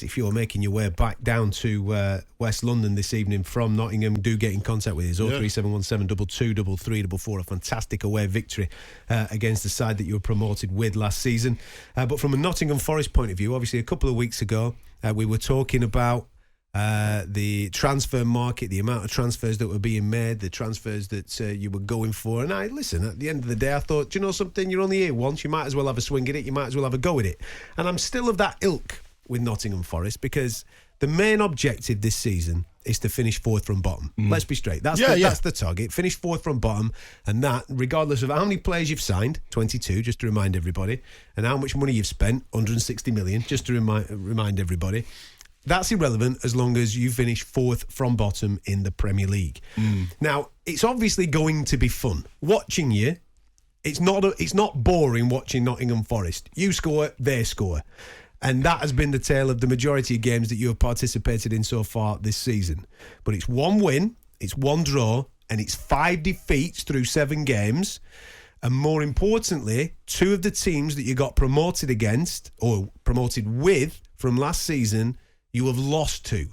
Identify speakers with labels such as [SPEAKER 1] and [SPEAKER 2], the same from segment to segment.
[SPEAKER 1] Yes, if you're making your way back down to West London this evening from Nottingham, do get in contact with us. 03717 22 344. A fantastic away victory against the side that you were promoted with last season. But from a Nottingham Forest point of view, obviously a couple of weeks ago, we were talking about the transfer market, the amount of transfers that were being made, the transfers that you were going for. And listen, at the end of the day, I thought, do you know something? You're only here once. You might as well have a swing at it. You might as well have a go at it. And I'm still of that ilk with Nottingham Forest, because the main objective this season is to finish fourth from bottom. Let's be straight. That's the target. Finish fourth from bottom. And that, regardless of how many players you've signed, 22, just to remind everybody, and how much money you've spent, 160 million, just to remind everybody. That's irrelevant as long as you finish fourth from bottom in the Premier League. Now, it's obviously going to be fun. Watching you, it's not boring watching Nottingham Forest. You score, they score. And that has been the tale of the majority of games that you have participated in so far this season. But it's 1 win, it's 1 draw, and it's 5 defeats through 7 games. And more importantly, 2 of the teams that you got promoted against, or promoted with from last season, you have lost to.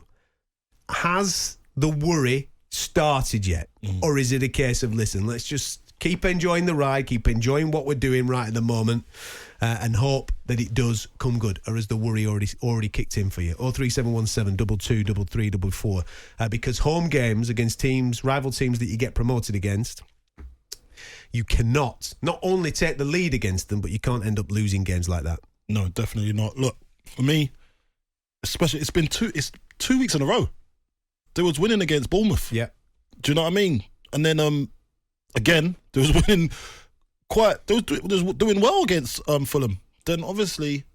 [SPEAKER 1] Has the worry started yet? Or is it a case of, listen, let's just keep enjoying the ride, keep enjoying what we're doing right at the moment, and hope that it does come good? Or has the worry already kicked in for you? 03717 22 344. Because home games against teams, rival teams that you get promoted against, you cannot not only take the lead against them, but you can't end up losing games like that.
[SPEAKER 2] No, definitely not. Look, for me, especially, it's been 2 weeks in a row. They was winning against Bournemouth.
[SPEAKER 1] Yeah.
[SPEAKER 2] Do you know what I mean? And then again, they was winning they was doing well against Fulham. Then obviously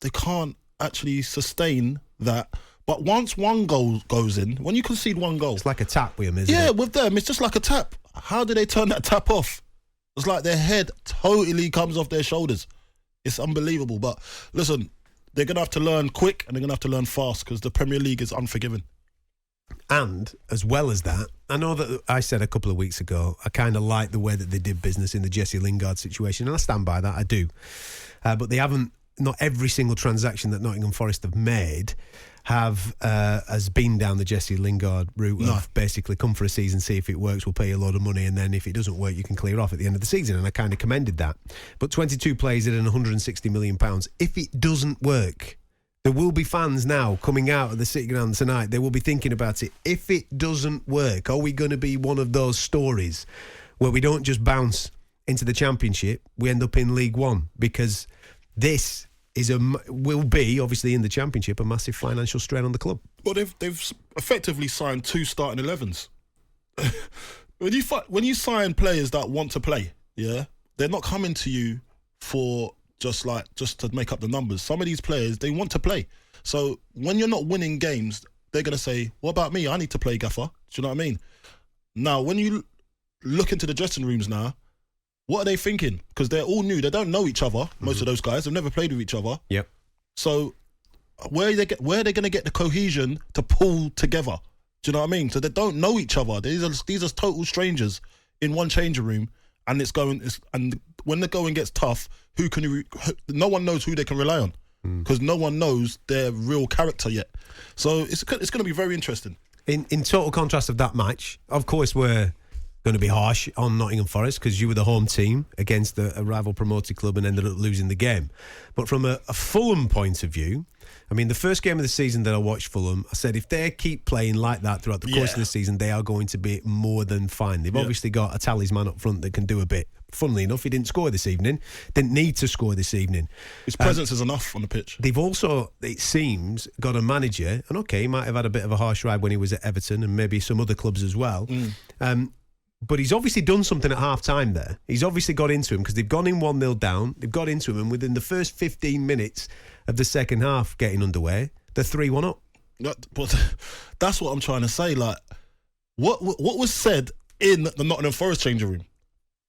[SPEAKER 2] they can't actually sustain that. But once one goal goes in, when you concede 1 goal,
[SPEAKER 1] it's like a tap with them, isn't it?
[SPEAKER 2] Yeah, with them, it's just like a tap. How do they turn that tap off? It's like their head totally comes off their shoulders. It's unbelievable. But listen, they're going to have to learn quick, and they're going to have to learn fast, because the Premier League is unforgiving.
[SPEAKER 1] And as well as that, I know that I said a couple of weeks ago, I kind of like the way that they did business in the Jesse Lingard situation, and I stand by that, I do. But they haven't, not every single transaction that Nottingham Forest have made has been down the Jesse Lingard route of basically come for a season, see if it works, we'll pay you a load of money, and then if it doesn't work, you can clear off at the end of the season. And I kind of commended that. But 22 players at £160 million. If it doesn't work, there will be fans now coming out of the City Ground tonight. They will be thinking about it. If it doesn't work, are we going to be one of those stories where we don't just bounce into the Championship, we end up in League One? Because this will be, obviously in the Championship, a massive financial strain on the club.
[SPEAKER 2] Well, they've effectively signed 2 starting 11s. When you sign players that want to play, yeah, they're not coming to you for just to make up the numbers. Some of these players, they want to play. So when you're not winning games, they're going to say, what about me? I need to play, gaffer. Do you know what I mean? Now, when you look into the dressing rooms now, what are they thinking? Because they're all new. They don't know each other, most of those guys. They've never played with each other.
[SPEAKER 1] Yep.
[SPEAKER 2] So where are they going to get the cohesion to pull together? Do you know what I mean? So they don't know each other. These are total strangers in one changing room, and and when the going gets tough, no one knows who they can rely on, because no one knows their real character yet. So it's going to be very interesting.
[SPEAKER 1] In total contrast of that match, of course, we're going to be harsh on Nottingham Forest because you were the home team against a rival promoted club and ended up losing the game. But from a Fulham point of view, I mean, the first game of the season that I watched Fulham, I said if they keep playing like that throughout the course of the season, they are going to be more than fine. They've obviously got a talisman up front that can do a bit. Funnily enough, he didn't score this evening. Didn't need to score this evening.
[SPEAKER 2] His presence is enough on the pitch.
[SPEAKER 1] They've also, it seems, got a manager, and okay, he might have had a bit of a harsh ride when he was at Everton and maybe some other clubs as well. But he's obviously done something at half-time there. He's obviously got into him because they've gone in 1-0 down. They've got into him, and within the first 15 minutes of the second half getting underway, they're 3-1 up.
[SPEAKER 2] But that's what I'm trying to say. Like, what was said in the Nottingham Forest changing room?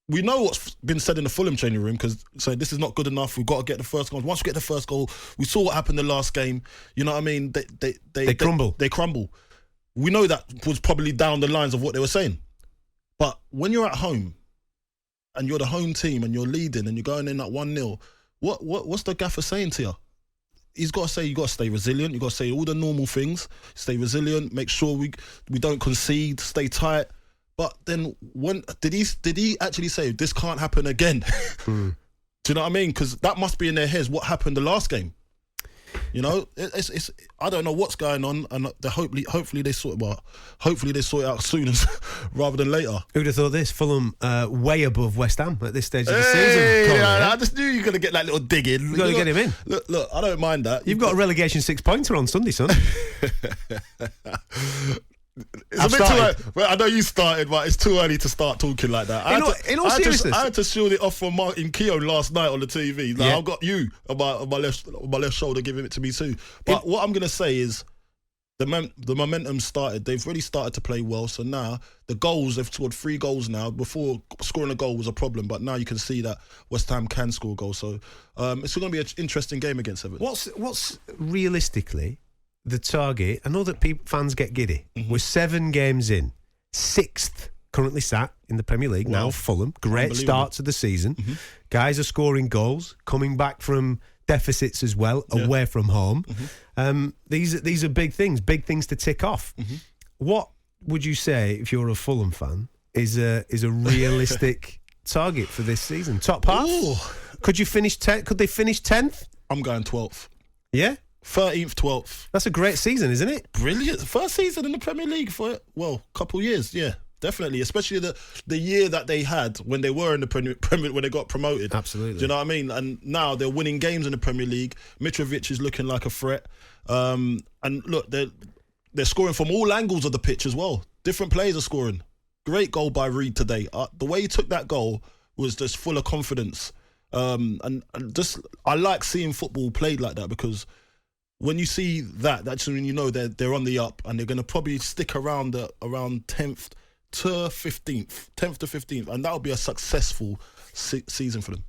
[SPEAKER 2] We know what's been said in the Fulham changing room, because saying this is not good enough. We've got to get the first goal. Once we get the first goal, we saw what happened the last game. You know what I mean? They
[SPEAKER 1] crumble.
[SPEAKER 2] They crumble. We know that was probably down the lines of what they were saying. But when you're at home and you're the home team and you're leading and you're going in at 1-0, what's the gaffer saying to you? he's got to say, you got to stay resilient. You got to say all the normal things. Stay resilient. Make sure we don't concede. Stay tight. But then when did he actually say this can't happen again? Do you know what I mean? Because that must be in their heads. What happened the last game? You know, it's I don't know what's going on, and hopefully they sort it out sooner rather than later.
[SPEAKER 1] Who'd have thought this? Fulham way above West Ham at this stage of the season.
[SPEAKER 2] Yeah, I just knew you were going to get that little dig in.
[SPEAKER 1] You got to get him in.
[SPEAKER 2] Look, I don't mind that.
[SPEAKER 1] You've got a relegation 6-pointer on Sunday, son.
[SPEAKER 2] It's a bit too early. Well, I know you started, but it's too early to start talking like that.
[SPEAKER 1] In all seriousness,
[SPEAKER 2] I had to shield it off from Martin Keown last night on the TV. Like, I've got you on my left shoulder giving it to me too. But what I'm going to say is the momentum started. They've really started to play well. So now the goals, they've scored 3 goals now. Before, scoring a goal was a problem, but now you can see that West Ham can score goals. So it's going to be an interesting game against Everton.
[SPEAKER 1] What's realistically the target? I know that fans get giddy. We're 7 games in, 6th currently sat in the Premier League now. Fulham, great start to the season. Guys are scoring goals, coming back from deficits as well, away from home. These are big things to tick off. What would you say, if you're a Fulham fan, is a realistic target for this season? Top half? Ooh. Could you finish 10th? Could they finish 10th? I'm
[SPEAKER 2] going 12th.
[SPEAKER 1] Yeah?
[SPEAKER 2] 13th, 12th.
[SPEAKER 1] That's a great season, isn't it?
[SPEAKER 2] Brilliant. First season in the Premier League for, a couple years, yeah. Definitely, especially the year that they had when they were in the Premier when they got promoted.
[SPEAKER 1] Absolutely.
[SPEAKER 2] Do you know what I mean? And now they're winning games in the Premier League. Mitrovic is looking like a threat. And look, they're scoring from all angles of the pitch as well. Different players are scoring. Great goal by Reed today. The way he took that goal was just full of confidence. And just I like seeing football played like that, because when you see that's when you know they're on the up, and they're going to probably stick around 10th to 15th, and that'll be a successful season for them.